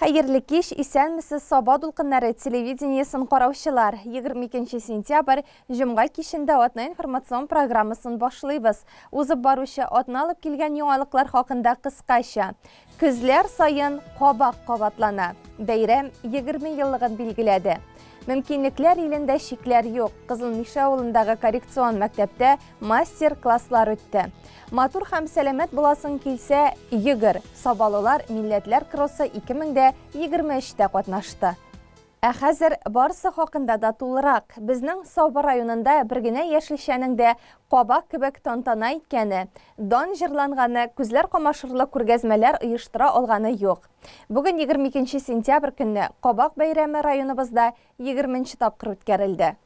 Хайырлы кеш, исәнмесез Саба дулкыннары телевидениесын караучылар. 22 сентябрь җомга кичендә атна информацион программасын башлыйбыз. Узып баручы атна алып килгән яңалыклар хакында кыскача. Күзләр сайын кабак кабатлана. Бәйрәм 20 еллыгын билгеләде. Мөмкинлекләр илендә шикләр юк. Кызылмиша авылындагы коррекцион мәктәптә мастер-класслар үтте. Матур һәм сәламәт буласын килсә, йөгер. Сабалылар милләтләр кроссы 2023-тә катнашты. Ә хәзер барысы хакында да тулырак. Безнең Саба районында бер генә яшелчәнең дә кабак кебек тантана иткәне, дан җырланганы, күзләр камашырлы күргәзмәләр оештыра алганы юк. Бүген 22 сентябрь көнне Кабак бәйрәме районыбызда 20-нче тапкыр үткәрелде.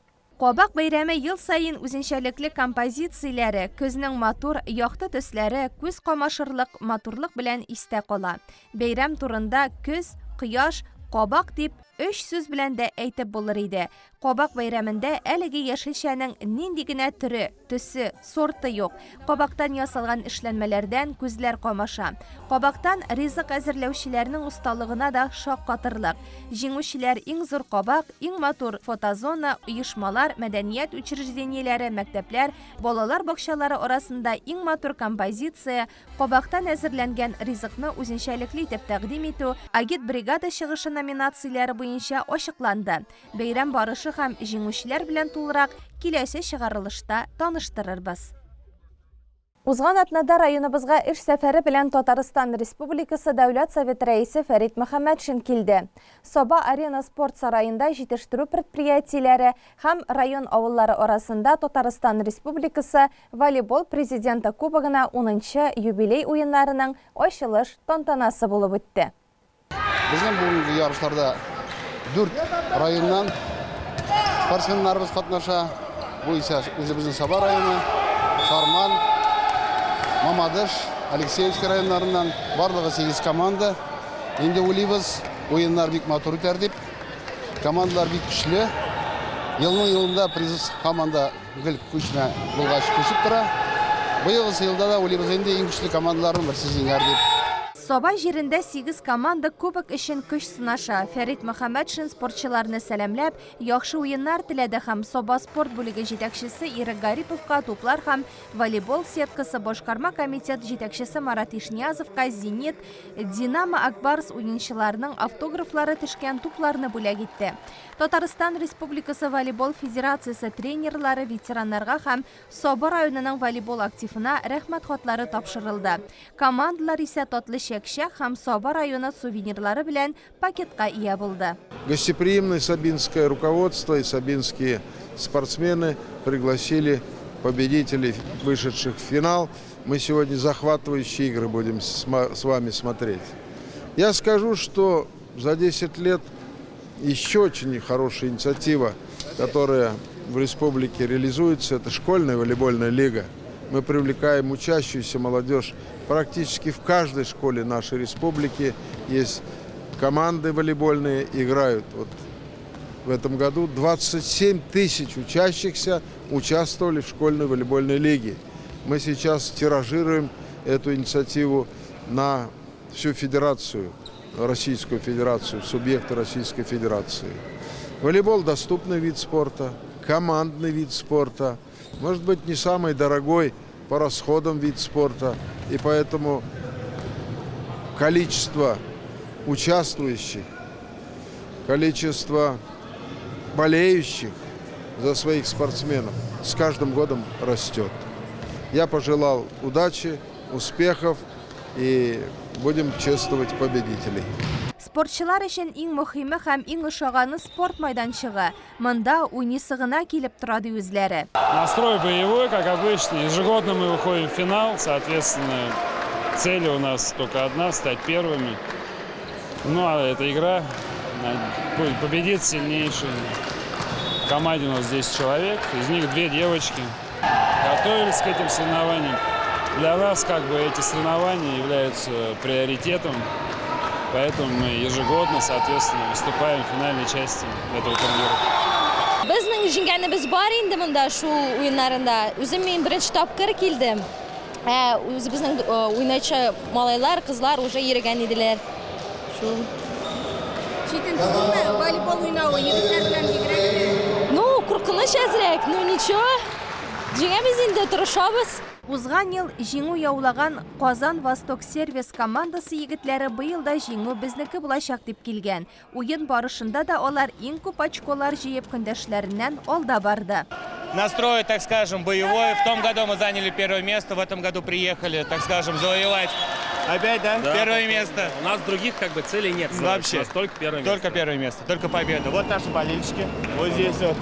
Кабак бәйрәме ел сайын үзенчәлекле композицияләре, көзнең матур, якты төсләре, күз камашырлык матурлык белән истә кала. Бәйрәм турында көз, кояш, кабак дип 3 сүз белән дә әйтеп булыр иде. Кабак бәйрәмендә әлеге яшелчәнең нинди генә төре, төсе, сорты юк. Кабактан ясалган эшләнмәләрдән күзләр камаша. Кабактан ризык әзерләүчеләрнең усталыгына да шаккатырлык. Җиңүчеләр иң зур кабак, иң матур фотозона, оешмалар, мәдәният учреждениеләре, мәктәпләр, балалар бакчалары арасында иң матур композиция, кабактан әзерләнгән ризыкны үзенчәлекле итеп тәкъдим итү, агит бригада чыгышы номинацияләре буенча ачыкланды. Бәйрәм барышы һәм җиңүчеләр белән тулырак киләсе чыгарылышта таныштырырбыз. Узган атнада районыбызга эш сәфәре белән Татарстан Республикасы Дәүләт Советы рәисе Фәрит Мөхәммәтшин килде. Саба арена спорт сараенда җитештерү предприятиеләре һәм район авыллары арасында Татарстан Республикасы волейбол президенты кубогына 10-нчы юбилей уеннарының ачылыш тантанасы булып үтте. Безнең бүгенге ярышларда 4 районнан спортсменнарыбыз катнаша. Бу исә үзебезнең Саба районы, Сарман, Мамадыш, Алексеевский районнарыннан барлыгы 8 команда. Инде уйлыйбыз, уеннар бик матур үтәр дип. Командалар бик көчле. Елның-елында приз команда гел көчмә булгач күчеп тора. Быел елда да уйлыйбыз инде иң көчле командаларның берсе җиңәр дип. Саба җирендә 8 команда кубок өчен көч сынаша. Фәрит Мөхәммәтшин спортчыларны сәламләп, яхшы уеннар теләде һәм Саба спорт бүлеге җитәкчесе Ирек Гариповка, туплар һәм волейбол сеткасы башкарма комитет җитәкчесе Марат Ишниязовка, Зенит, Динамо Акбарс уенчыларының автографлары төшкән тупларны бүләк итте. Татарстан Республикасы волейбол федерациясе тренерлары, ветераннарга һәм Саба районының волейбол активына рәхмәт хатлары тапшырылды. Командалар исә татлы чәкчәк һәм Саба районы сувенирлары белән пакетка ия булды. Гостеприимное сабинское руководство и сабинские спортсмены пригласили победителей, вышедших в финал. Мы сегодня захватывающие игры будем с вами смотреть. Я скажу, что за 10 лет еще очень хорошая инициатива, которая в республике реализуется, это школьная волейбольная лига. Мы привлекаем учащуюся молодежь. Практически в каждой школе нашей республики есть команды волейбольные, играют. Вот в этом году 27 тысяч учащихся участвовали в школьной волейбольной лиге. Мы сейчас тиражируем эту инициативу на всю федерацию, Российскую Федерацию, субъекты Российской Федерации. Волейбол – доступный вид спорта, командный вид спорта, может быть, не самый дорогой по расходам вид спорта, и поэтому количество участвующих, количество болеющих за своих спортсменов с каждым годом растет. Я пожелал удачи, успехов и будем чествовать победителей. Спортчылар өчен иң мөһиме һәм иң ошаганы спорт майданчыгы. Монда уйныйсы гына килеп торады үзләре. Настрой боевой, как обычно. Ежегодно мы выходим в финал. Соответственно, цель у нас только одна – стать первыми. Ну а эта игра будет победить сильнейший. В команде у нас 10 человек, из них 2 девочки. Готовились к этим соревнованиям. Для нас как бы эти соревнования являются приоритетом. Поэтому мы ежегодно, соответственно, выступаем в финальной части этого турнира. Безнең җиңгәнебез бар инде монда шу уеннарында. Үзем мин беренче тапкыр килдем. Үзебезнең уйнаучы малайлар, кызлар уже йөргән иделәр. Шу Волейбол уйнауы егетләр белән бигрәк. Ну, куркыныч әзрәк, ну ничего. Җиңәбез инде, тырышабыз. Узган ел җиңү яулаган Казан Восток сервис командасы егетләре быел да җиңү безнеке булачак дип килгән. Уен барышында да алар иң күп очколар җыеп көндәшләреннән алда барды. Настрой, так скажем, боевой. В том году мы заняли первое место, в этом году приехали, так скажем, завоевать. Опять, да? Первое место. У нас других целей нет. Вообще. У нас только первое место. Только первое место, только победа. Вот наши болельщики. Вот здесь вот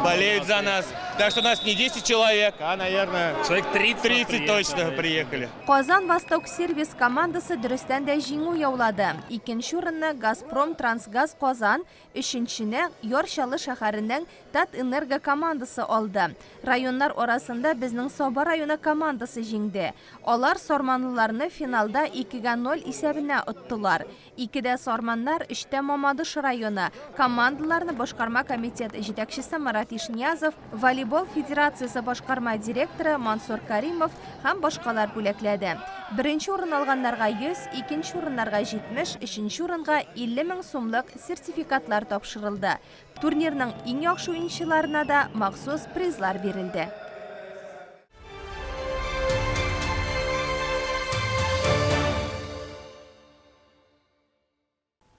болеют за нас. Так что у нас не 10 человек, а, наверное, Человек 30 точно приехали. Казан Восток сервис командасы дөрестән дә җиңү яулады. Икенче урынны Газпром Трансгаз Казан, өченчене Ярчалы шәһәренең Татэнерго командасы алды. Районнар арасында безнең Саба районы командасы җиңде. Алар Сарманлыларны финалда 2-0 исәбенә оттылар. 2дә Сарманнар, 3тә Мамадыш районы. Командаларны башкарма комитет җитәкчесе Марат Ишниязов, Волейбол федерациясе башкарма директоры Мансур Каримов һәм башкалар бүләкләде. Беренче урын алганнарга 100, икенче урыннарга 70, өченче урынга 50 мең сумлык сертификатлар тапшырылды. Турнирның иң яхшы уенчыларына да махсус призлар бирелде.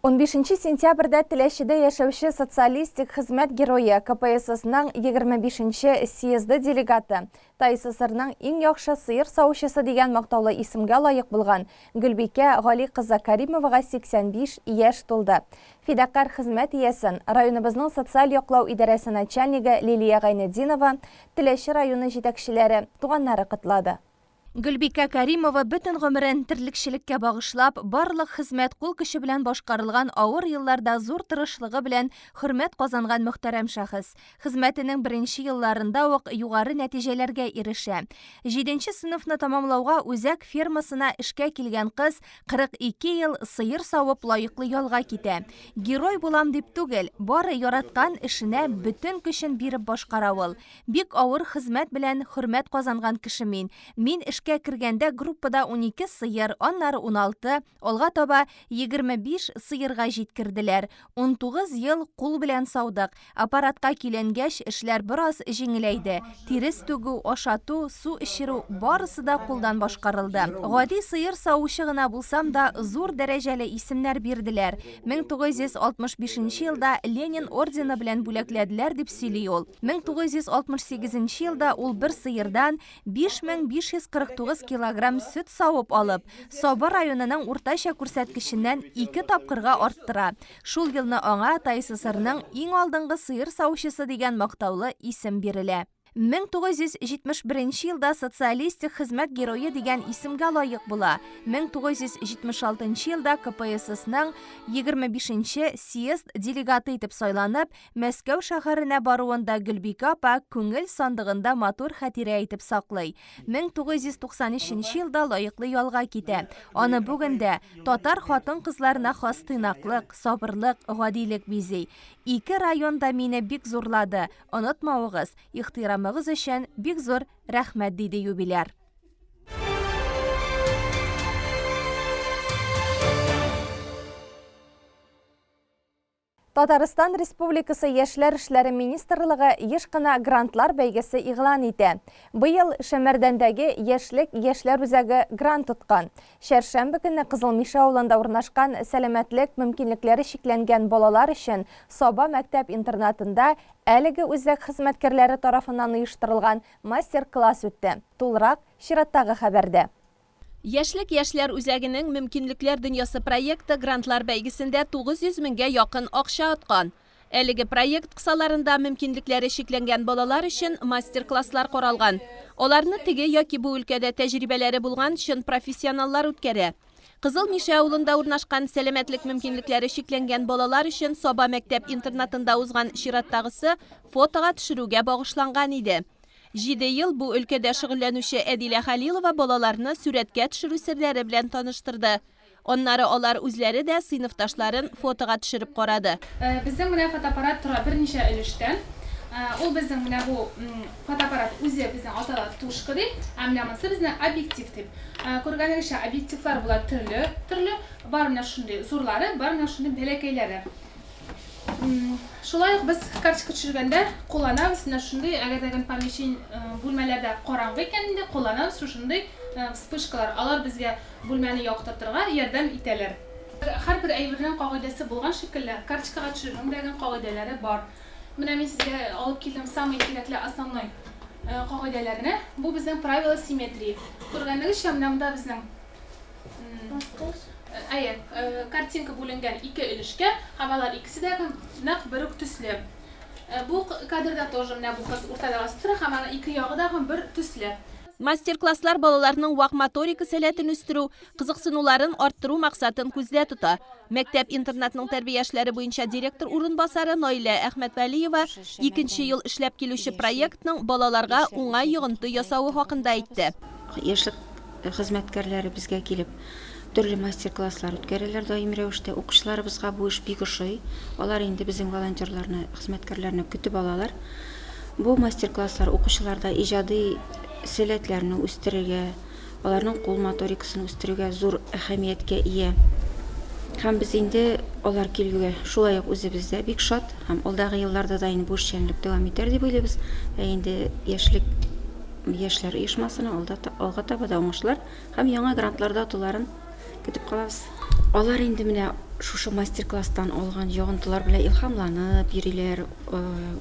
15 сентябрьдә Теләчедә яшәүче социалистик хезмәт герое КПССның 25-нче съезды делегаты, ТССРның иң яхшы сыер саучысы дигән мактаулы исемгә лаек булган Гөлбикә Гали кызы Каримовага 85 яшь тулды. Фидакар хезмәт иясен районыбызның социаль яклау идарәсе начальнигы Лилия Гайнетдинова, Теләче районы җитәкчеләре, туганнары котлады. Гөлбикә Каримова бөтен гомерен терлекчелеккә багышлап, барлык хезмәт кул көче белән башкарылган авыр елларда зур тырышлыгы белән хөрмәт казанган мөхтәрәм шәхес. Хезмәтенең беренче елларында ук югары нәтиҗәләргә ирешә. 7нче сыйныфны тәмамлауга үзәк фермасына эшкә килгән кыз 42 ел сыер савып лаеклы ялга китә. Герой булам дип түгел, бары яраткан эшенә бөтен көчен биреп башкара ул. Бик авыр хезмәт белән хөрмәт казанган кеше мин. Мин эшкә кергәндә группада 12 сыер, аннары 16, алга таба 25 сыерга җиткерделәр. 19 ел кул белән саудык. Аппаратка киләнгәч эшләр бераз җиңеләйде. Тирес түгү, ашату, су эчерү барысы да кулдан башкарылды. Гади сыер саучы гына булсам да зур дәрәҗәле исемнәр бирделәр. 1965 елда Ленин ордены белән бүләкләделәр дип сөйли ул. 1968 елда ул бер сыердан 5549 килограмм сөт савып алып, Саба районының уртача күрсәткеченнән 2 тапкырга арттыра. Шул елны аңа ТССРның иң алдынгы сыер саучысы дигән мактаулы исем бирелә. 1971 елда социалистик хезмәт герое дигән исемгә лаек була. 1976 елда КПССның 25-нче съезд делегаты итеп сайланып, Мәскәү шәһәренә баруында Гөлбикә апа күңел сандыгында матур хатирә итеп саклый. 1993 елда лаеклы ялга китә. Аны бүгендә татар хатын-кызларына хас тыйнаклык, сабырлык, гадилек бизей. 2 районда мине бик зурлады. Онытмавыгыз, ихтирамыгыз өчен бик зур рәхмәт диде юбиляр. Татарстан Республикасы Яшьләр эшләре министрлыгы еш кына грантлар бәйгесе игълан итә. Быел Шәмәрдәндәге яшьлек яшьләр үзәге грант тоткан. Шәршәмбе көнне Кызылмиша авылында урнашкан сәламәтлек мөмкинлекләре шикләнгән балалар өчен Саба мәктәп-интернатында әлеге үзәк хезмәткәрләре тарафыннан оештырылган мастер-класс үтте. Тулырак чираттагы хәбәрдә. Яшьлек яшьләр үзәгенең мөмкинлекләр дөньясы проекты грантлар бәйгесендә 900 меңгә якын акча аткан. Әлеге проект кысаларында мөмкинлекләре шикләнгән балалар өчен мастер-класслар каралган. Аларны теге яки бу өлкәдә тәҗрибәләре булган өчен профессионаллар үткәрә. Кызылмиша авылында урнашкан сәламәтлек мөмкинлекләре шикләнгән балалар өчен Саба мәктәп-интернатында узган чираттагысы фотога төшерүгә багышланган иде. 7 ел бу өлкәдә шөгыльләнүче Әдилә Халилова балаларны сүрәткә төшерү серләре белән таныштырды. Аннары алар үзләре дә сыйныфташларын фотога төшереп карады. Безнең менә фотоаппарат тора берничә өлештән. Ул безнең менә бу фотоаппарат үзе безнең аталар тушка дип, менә монысы безнең объектив дип. Күргәнегезчә объективлар була төрле, бар менә шундый зурлары, бар менә шундый бәләкәйләре. Шулай ук без карточка төшергәндә кулланабыз, менә шундый әгәрдәген помещение бүлмәләрдә караңгы икәнендә кулланабыз шундый вспышкалар. Алар безгә бүлмәне яктыртырга ярдәм итәләр. Һәрбер әйбернең кагыйдәсе булган шикелле, карточкага төшерүдәге кагыйдәләре бар. Менә мин сезгә алып килдем самый кирәкле основной кагыйдәләрне. Бу безнең правила симметрии. Күргәнегезчә, менә монда безнең картинка бүленгән ике өлешкә, һәм алар икесе дә нәкъ бер үк төсле. Бу кадрда тоже менә бу кыз уртада басып тора, һәм аның ике ягы да бер төсле. Мастер-класслар балаларның вак моторика сәләтен үстерү, кызыксынуларын арттыру максатын күздә тота. Мәктәп-интернатның тәрбияшләре буенча директор урынбасары Наилә Әхмәтвәлиева 2нче ел эшләп килүче проектның балаларга уңай йогынты ясавы хакында әйтте. Яшьлек хезмәткәрләре безгә килеп, төрле мастер-класслар үткәрәләр даими рәвештә. Укучыларыбызга бу эш бик ошый. Алар инде безнең волонтерларны, хезмәткәрләрне көтеп алалар. Бу мастер-класслар укучыларда иҗади сәләтләрне үстерергә, аларның кул моторикасын үстерергә зур әһәмияткә ия. Һәм без инде алар килүгә шулай ук үзебездә бик шат, һәм алдагы елларда да инде бу эшчәнлек дәвам итәр дип уйлыйбыз. Инде яшьләр оешмасына алга таба да уңышлар һәм яңа грантларда туларын көтеп калабыз. Алар инде менә шушы мастер-класстан алган йогынтылар белән илһамланып йөриләр,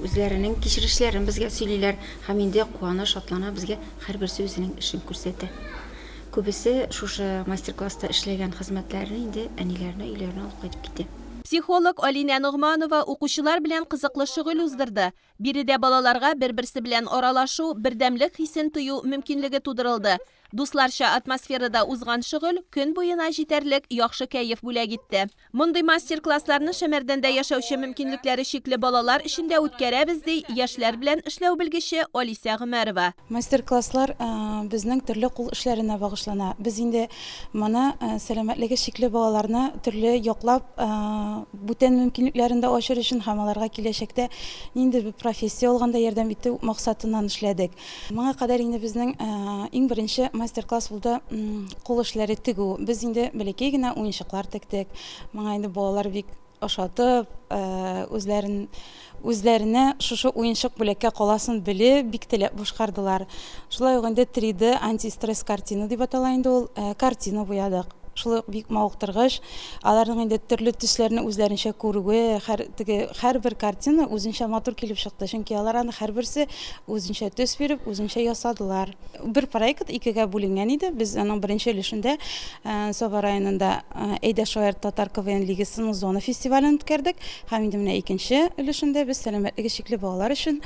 үзләренең кичерешләрен безгә сөйлиләр һәм инде куана, шатлана безгә һәрберсе үзенең эшен күрсәтә. Күбесе шушы мастер-класста эшләгән хезмәтләрне инде әниләренә, өйләренә алып кайтып китә. Психолог Алина Нугманова укучылар белән кызыклы шөгыль уздырды. Биредә балаларга бер-берсе белән аралашу, бердәмлек хисен тою мөмкинлеге тудырылды. Дусларча атмосферада узган шөгыль көн буена җитәрлек яхшы кәеф бүләк итте. Мондый мастер-классларны Шәмәрдәндә яшәүче мөмкинлекләре шикле балалар өчендә үткәрәбез ди яшьләр белән эшләү белгече Алиса Гомәрова. Мастер-класслар безнең төрле кул эшләренә багышлана. Без инде моны сәламәтлеге шикле балаларны төрле яклап бүтән мөмкинлекләрендә ачыр өчен һәм аларга киләчәктә нинди бер профессия алганда ярдәм итү максатыннан эшләдек. Моңа кадәр инде безнең иң беренче мастер-класс булды кул эшләре тегү. Без инде бәләкәй генә уенчыклар тектек. Моңа инде балалар бик ошатып, үзләренә шушы уенчык бүләккә каласын белеп, бик теләп башкардылар. Шулай ук инде 3D антистресс картина дип атала инде ул картина буядык. Шулай бик мавыктыргыч, аларның инде төрле төсләрне үзләренчә күрүе, һәрбер картина үзенчә матур килеп чыкты. Чөнки алар аны һәрберсе үзенчә төс биреп, үзенчә ясадылар. Бер проект икегә бүленгән иде. Без аның беренче өлешендә Саба районында Әйдә шаир татар КВН лигасының зона фестивален үткәрдек. Һәм инде менә икенче өлешендә без сәламәтлеге шикле балалар өчен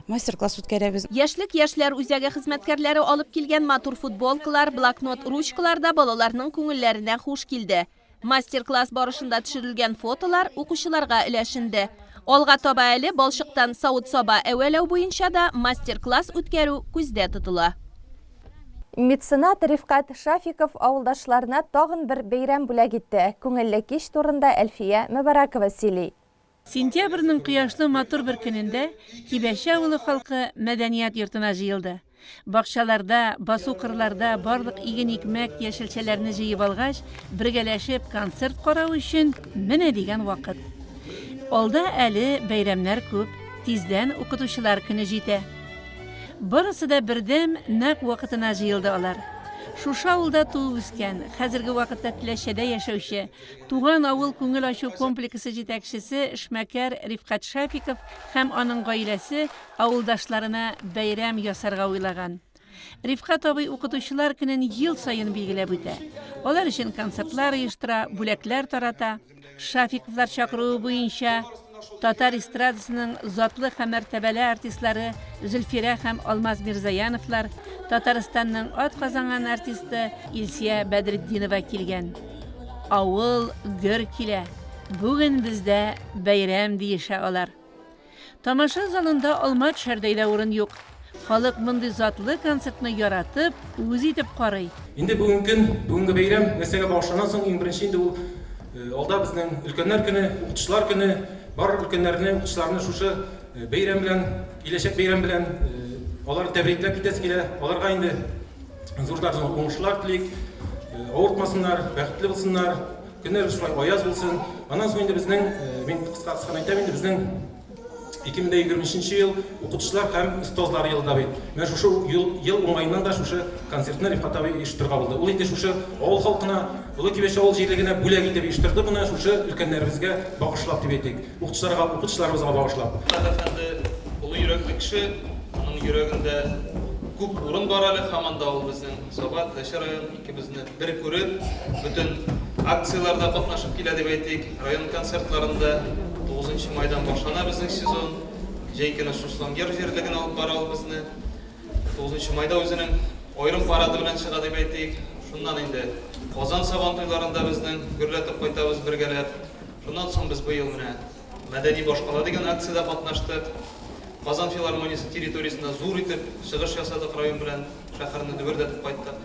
мастер-класс үткәрәбез. Яшьлек яшьләр үзәге хезмәткәрләре алып килгән матур футболкалар, блокнот, ручкалар да балаларның күңелләренә хуш килде. Мастер-класс барышында төшерелгән фотолар укучыларга өләшенде. Алга таба әле балчыктан савыт-саба әвәләү буенча да мастер-класс үткәрү күздә тотыла. Меценат Рифкат Шафиков авылдашларына тагын бер бәйрәм бүләк итте. Күңелле кич турында Әлфия Мөбаракова сөйли. Сентябрьнең кояшлы матур бер көнендә Кибәче авылы халкы мәдәният йортына җыелды. Бакчаларда, басу кырларда барлык иген икмәк, яшелчәләрне җыеп алгач, бергәләшеп концерт карау өчен менә дигән вакыт. Алда әле бәйрәмнәр күп, тиздән укытучылар көне җитә. Барысы да бердәм нәкъ вакытына җыелды алар. Шушы авылда туып үскән, хәзерге вакытта Теләчәдә яшәүче, туган авыл күңел ачу комплексы җитәкчесе эшмәкәр Рифкат Шафиков һәм аның гаиләсе авылдашларына бәйрәм ясарга уйлаган. Рифкат абый укытучылар көнен ел сайын билгеләп үтә. Алар өчен концертлар оештыра, бүләкләр тарата. Шафиковлар чакыруы буенча татар эстрадасының затлы һәм мәртәбәле артистлары Зөлфирә һәм Алмаз Мирзаяновлар, Татарстанның атказанган артисты Илсия Бәдретдинова килгән. Авыл гөр килә. Бүген бездә бәйрәм диешә алар. Тамаша залында алма төшәрдәй урын юк. Халык мондый затлы концертны яратып, үз итеп карый. Инде бүгенге бәйрәм нәрсәгә башланан соң иң беренче инде ул алда безнең өлкәннәр көне, укытучылар көне, бар өлкәннәрне, укытучыларны шушы бәйрәм белән киләчәк бәйрәм белән алар тәбрикләп китәсе килә. Аларга инде зур уңышлар телик, авыртмасыннар, бәхетле булсыннар, көннәребез шулай аяз булсын. Аннан соң инде безнең, мин кыска әйтәм инде, безнең 2020 ел укытучылар һәм остазлар елы да бит. Менә шушы ел уңайыннан да шушы концертны Рифкат абый оештырырга булды. Ул инде шушы авыл халкына, Улы Кибәш авыл җирлегенә бүләк итеп оештырды моны шушы өлкәннәребезгә багышлап дип әйтик. Укытучыларыбызга багышлап. Әфәнде улы йөрәкле кеше, аның йөрәгендә күп урын бар әле һаман да ул безнең Сабат, Ләшә район икебезне бер күреп, бөтен акцияларда катнашып килә дип әйтик. Район концертларында 9 майдан башлана безнең сезон. Җәйкене Суслангер җирлегенә алып бара ул безне. 9 майда үзенең аерым парады белән чыга дип әйтик. Шуннан инде Казан Сабан туйларында безнең гөрләтеп кайтабыз бергәләп. Шуннан соң без быел менә мәдәни башкала дигән акциядә катнаштык. Казан филармониясе территориясында зур итеп чыгыш ясадык район белән, шәһәрне дөбердәтеп кайттык.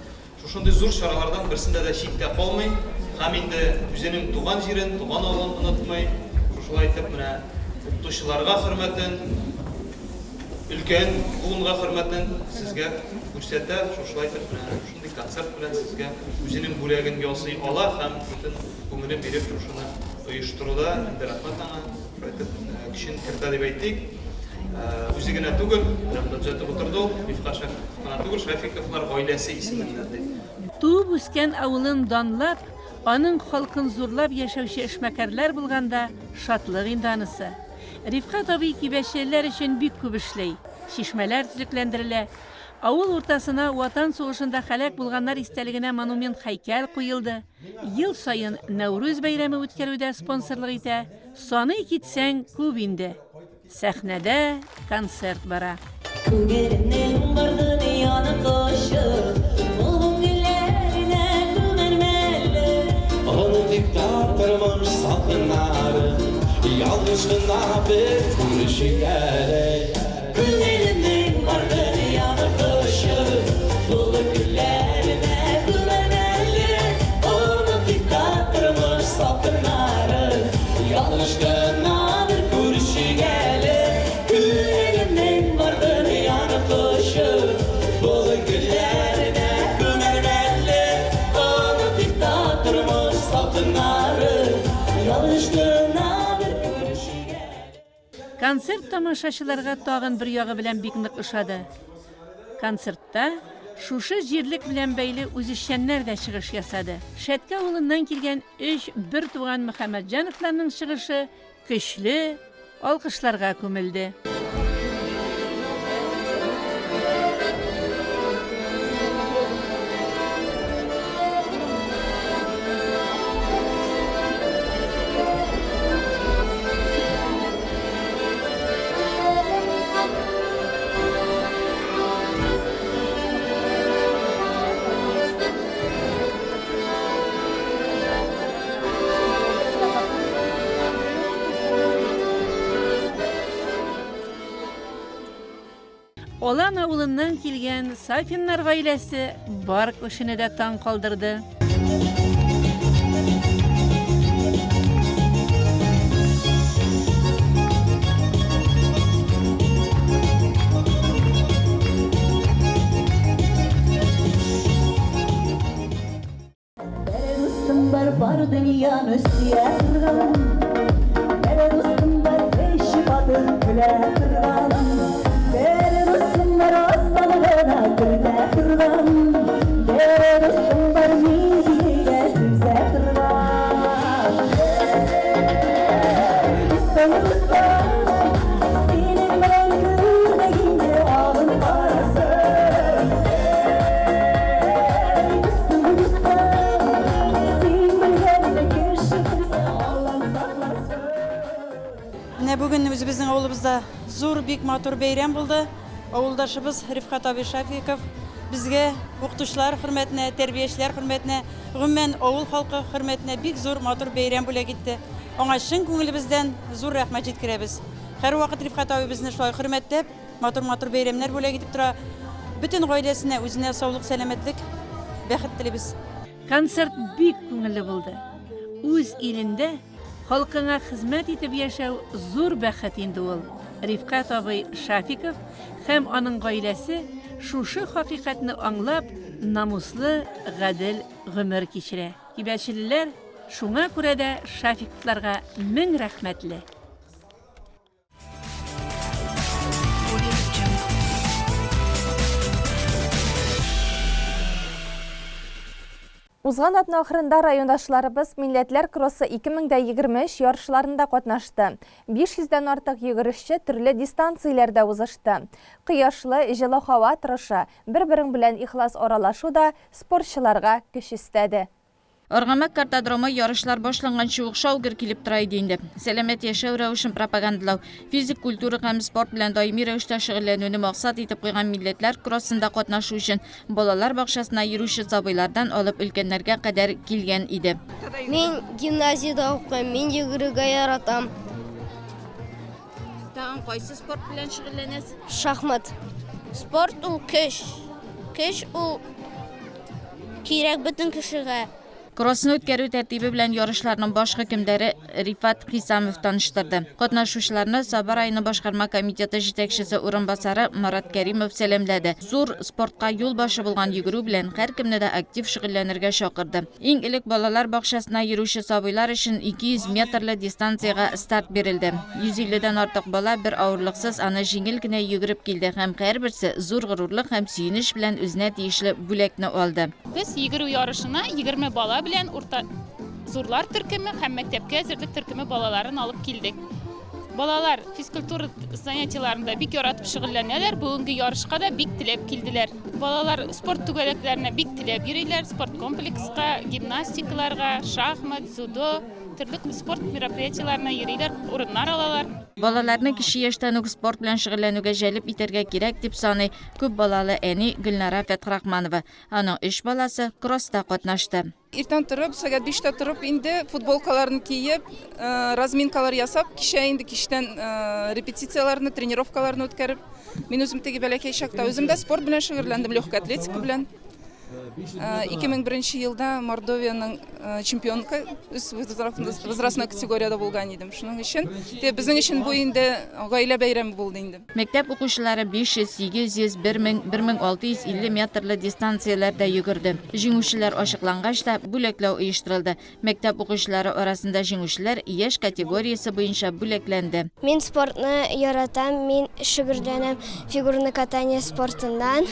Шушындый зур чаралардан берсендә дә читтә калмый, һәм инде үзенең туган җирен, туган авылын онытмый, шулай итеп менә укытучыларга хөрмәтен, өлкән буынга хөрмәтен сезгә күрсәтә, шулай итеп менә шундый концерт белән сезгә үзенең бүләген ясый ала һәм бөтен күңелен биреп шуны оештыруда инде рәхмәт аңа, шулай итеп кешен кертә дип әйтик. Үзе генә түгел, бюджеты утырды, Рифкат Шәфиков түгел, Шәфиковлар гаиләсе исеменнән ди. Туып үскән авылын данлап, аның халкын зурлап яшәүче эшмәкәрләр булганда шатлык инде анысы. Рифкат абый кибәчеләр өчен бик күп эшләй. Шишмәләр төзекләндерелә. Авыл уртасына Ватан сугышында һәлак булганнар истәлегенә монумент һәйкәл куелды. Ел саен Нәүрүз бәйрәме үткәрүдә спонсорлык итә. Саны китсәң күп инде. Сәхнәдә концерт бара. Күгәренең бардын яны кошы, ул гүлләренә күмәрмәле. Аны диктатормыш сатынары, ялгыш гына бер күрешегәле. Күгәренең бардын яны кошы, ул гүлләренә күмәрмәле. Аны диктатормыш сатынары, ялгыш гына бер күрешегәле. Концерт тамашачыларга тагын бер ягы белән бик нык ошады. Концертта шушы җирлек белән бәйле үзешчәннәр дә чыгыш ясады. Шәткә авылыннан килгән 3 бер туган Мөхәммәтҗановларның чыгышы көчле алкышларга күмелде. Олан авылыннан килгән Сафиннар гаиләсе бар кешене дә таң калдырды. Бар дөньяны сөя торган, бер дустым бар беши батыр көлә торган, бер дустым бар асталыгына көлә торган, бер дустым бар мизигә түзә торган. Синең белән күрдегеңдә агын карасы. Бүген үзебезнең авылыбызда зур бик матур бәйрәм булды. Авылдашыбыз Рифкат абый Шәфиков безгә укытучылар хөрмәтенә, тәрбиячеләр хөрмәтенә, гомумән авыл халкы хөрмәтенә бик зур матур бәйрәм бүләк итте. Аңа чын күңелебездән зур рәхмәт җиткерәбез. Һәрвакыт Рифкат абый безне шулай хөрмәтләп, матур бәйрәмнәр бүләк итеп тора. Бөтен гаиләсенә, үзенә саулык, сәламәтлек, бәхет телибез. Концерт бик күңелле булды. Үз илендә халкыңа хезмәт итеп яшәү зур бәхет инде ул. Рифкат абый Шафиков һәм аның гаиләсе шушы хакыйкатьне аңлап, намуслы, гадел гомер кичерә. Кибәчелеләр шуңа күрә дә Шафиковларга мең рәхмәтле. Узган атна ахырында райондашларыбыз Милләтләр кроссы 2023 ярышларында катнашты. 500-дән артык йөгерешче төрле дистанцияләрдә узышты. Кыяшлы, җылы һава торышы, бер-берең белән ихлас аралашу да спортчыларга көч истәде. Аргамак картодромы ярышлар башланган ук шаугыр килеп тора иде инде. Сәламәт яшәү рәвешен пропагандалау, физик культура һәм спорт белән даими рәвештә шөгыльләнүне максат итеп куйган Милләтләр кроссында катнашу өчен балалар бакчасына йөрүче сабыйлардан алып өлкәннәргә кадәр килгән иде. Мин гимназиядә укыйм, мин йөгерергә яратам. Тагын кайсы спорт белән шөгыльләнәсез? Шахмат. Спорт ул көч. Көч ул кирәк бөтен кешегә. Кроссны үткәрү тәртибе белән ярышларның баш хөкемдәре Рифат Хисамов таныштырды. Катнашучыларны Саба районы башкарма комитеты җитәкчесе урынбасары Марат Кәримов сәламләде. Зур спортка юл башы булган йөгерү белән һәркемне дә актив шөгыльләнергә чакырды. Иң элек балалар бакчасына йөрүче сабыйлар өчен 200 метрлы дистанцияга старт бирелде. 150-дән артык бала бер авырлыксыз аны җиңел генә йөгереп килде һәм һәрберсе зур горурлык һәм сөенеч белән үзенә тиешле бүләкне алды. Без йөгерү ярышына 20 бала белән урта зурлар төркеме һәм мәктәпкә әзерлек төркеме балаларын алып килдек. Балалар физкультура занятиеларында бик яратып шөгыльләнәләр, бүгенге ярышка да бик теләп килделәр. Балалар спорт түгәрәкләренә бик теләп йөриләр, спорт комплекска, гимнастикаларга, шахмат, дзюдо, төрле спорт мероприятиеларына йөриләр, урыннар алалар. Балаларны кече яшьтән үк спорт белән шөгыльләнүгә җәлеп итәргә кирәк дип саный күп балалы әни Гөлнара Фәтхрахманова. Аның 3 баласы кросста катнашты. Иртән торып, сәгать 5-тә торып, инде футболкаларны киеп, разминкалар ясап, кичтән репетицияларны, тренировкаларны үткәреп, мин үзем теге бәләкәй чакта үзем дә спорт белән шөгыльләндем, легкая атлетика белән. 2001 елда Мордовияның чемпионка үз возрастной категорияда булган идем. Шуның өчен безнең өчен бу инде гаилә бәйрәме булды инде. Мәктәп укучылары 500, 800, 1000, 1650 метрлы дистанцияләрдә йөгерде. Җиңүчеләр ачыклангач та бүләкләү оештырылды. Мәктәп укучылары арасында җиңүчеләр яшь категориясе буенча бүләкләнде. Мин спортны яратам, мин шөгыльләнәм фигурный катание спортыннан.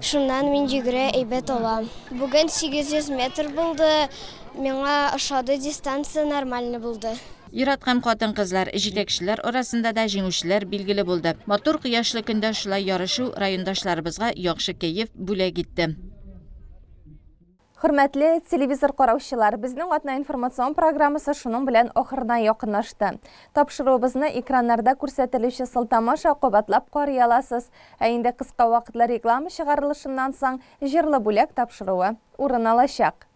Шуннан мин йөгерә әйбәт алам. Бүген 800 метр булды. Миңа ошады, дистанция нормальный булды. Ират һәм хатын-кызлар җитәкчеләр арасында да җиңүчеләр билгеле булды. Матур кыяшлы көндә шулай ярышу райондашларыбызга яхшы кәеф бүләк итте. Хөрмәтле телевизор караучылар, безнең атна информацион программасы шуның белән ахырына якынлашты. Тапшыруыбызны экраннарда күрсәтелүче сылтамаша кабатлап карый аласыз. Ә инде кыска вакытлы реклама чыгарылышыннан соң җырлы бүләк тапшыруы урын алачак.